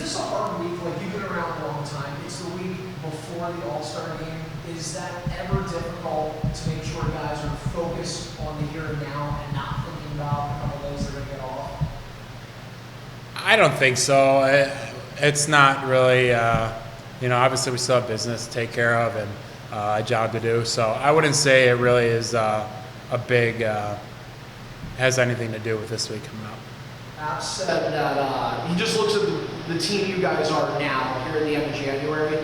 this a hard week? Like, you've been around a long time. It's the week before the All-Star game. Is that ever difficult to make sure guys are focused on the here and now and not thinking about a couple days they're going to get off? I don't think so. It's not really, obviously we still have business to take care of and a job to do. So I wouldn't say it really is has anything to do with this week coming up. App said that he just looks at the team you guys are now here at the end of January,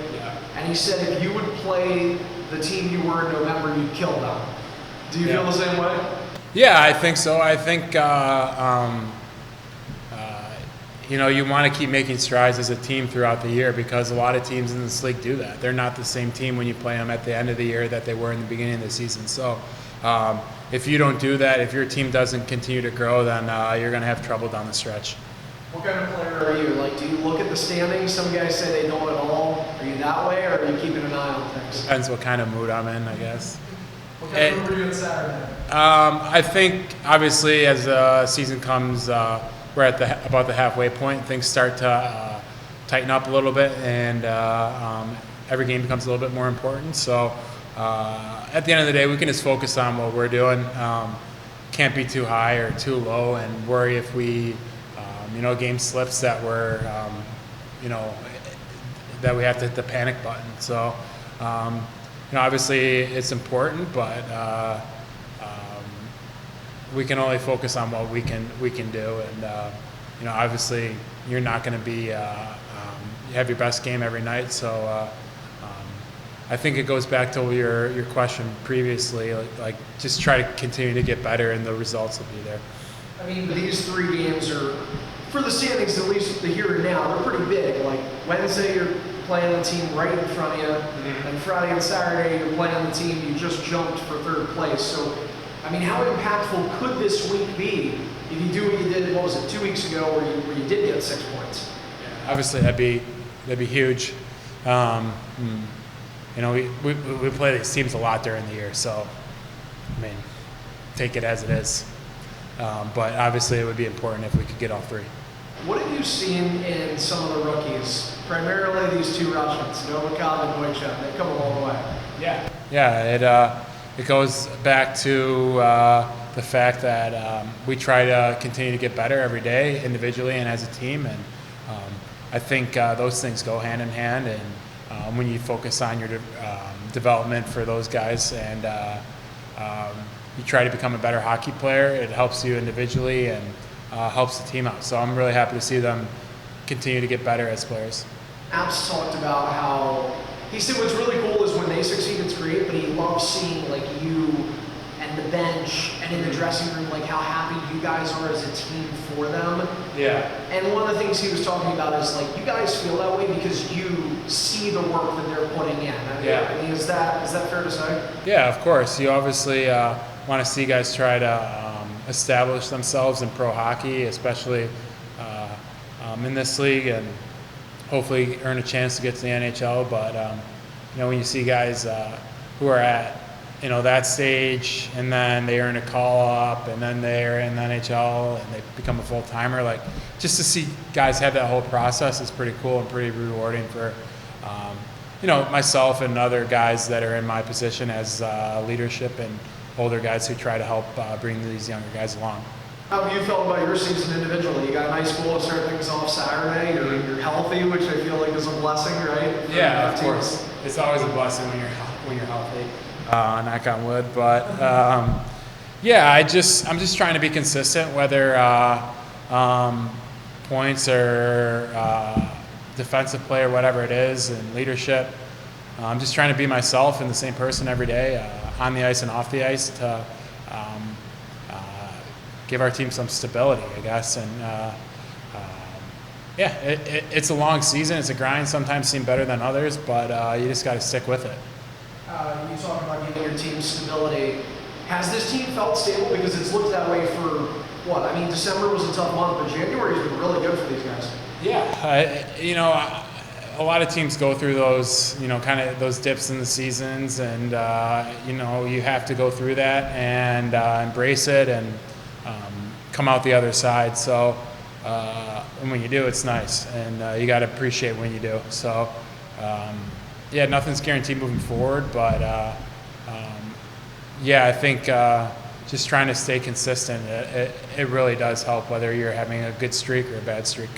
and he said if you would play the team you were in November, you'd kill them. Do you feel the same way? Yeah, I think so. I think you want to keep making strides as a team throughout the year because a lot of teams in this league do that. They're not the same team when you play them at the end of the year that they were in the beginning of the season. So if you don't do that, if your team doesn't continue to grow, then you're going to have trouble down the stretch. What kind of player are you? Like, do you look at the standings? Some guys say they don't at all. Are you that way, or are you keeping an eye on things? Depends what kind of mood I'm in, I guess. What kind of mood are you in Saturday? I think, obviously, as the season comes, we're at about the halfway point. Things start to tighten up a little bit, and every game becomes a little bit more important. So at the end of the day, we can just focus on what we're doing. Can't be too high or too low, and worry if we, game slips that we're, that we have to hit the panic button. So, obviously it's important, but we can only focus on what we can do, and obviously you're not going to be have your best game every night. So I think it goes back to your question previously, like just try to continue to get better, and the results will be there. I mean, these 3 games are, for the standings, at least the here and now, they're pretty big. Like Wednesday, you're playing the team right in front of you, and Friday and Saturday, you're playing the team you just jumped for 3rd place. So, I mean, how impactful could this week be if you do what you did, 2 weeks ago, where you did get 6 points? Yeah, obviously, that'd be huge. We play these teams a lot during the year, so I mean, take it as it is. But obviously, it would be important if we could get all 3. What have you seen in some of the rookies, primarily these 2 Russians, Novikov and Boychuk? They've come a long way. Yeah. It goes back to the fact that we try to continue to get better every day, individually and as a team, and I think those things go hand in hand. And when you focus on your development for those guys and you try to become a better hockey player, it helps you individually and helps the team out. So I'm really happy to see them continue to get better as players. Apps talked about how he said what's really cool is when they succeed, it's great, but he loves seeing like you and the bench and in the dressing room, like how happy you guys are as a team for them. Yeah. And one of the things he was talking about is like you guys feel that way because you see the work that they're putting in. I mean, is that fair to say? Yeah, of course. You obviously want to see guys try to establish themselves in pro hockey, especially in this league, and hopefully earn a chance to get to the NHL. But when you see guys who are at that stage, and then they earn a call up, and then they're in the NHL and they become a full timer, like just to see guys have that whole process is pretty cool and pretty rewarding for myself and other guys that are in my position as leadership and older guys who try to help bring these younger guys along. How have you felt about your season individually? You got a nice goal to start things off Saturday. You're healthy, which I feel like is a blessing, right? Yeah, of course. It's always a blessing when you're healthy. Knock on wood, but I'm just trying to be consistent, whether points or defensive play or whatever it is, and leadership. I'm just trying to be myself and the same person every day, on the ice and off the ice, to give our team some stability, I guess. And it's a long season. It's a grind. Sometimes seem better than others, but you just got to stick with it. You talk about giving your team stability. Has this team felt stable? Because it's looked that way for what? I mean, December was a tough month, but January's been really good for these guys. Yeah, a lot of teams go through those, kind of those dips in the seasons, and you have to go through that and embrace it and come out the other side. So and when you do, it's nice, and you got to appreciate when you do. So, yeah, nothing's guaranteed moving forward, but yeah, I think just trying to stay consistent, it really does help, whether you're having a good streak or a bad streak.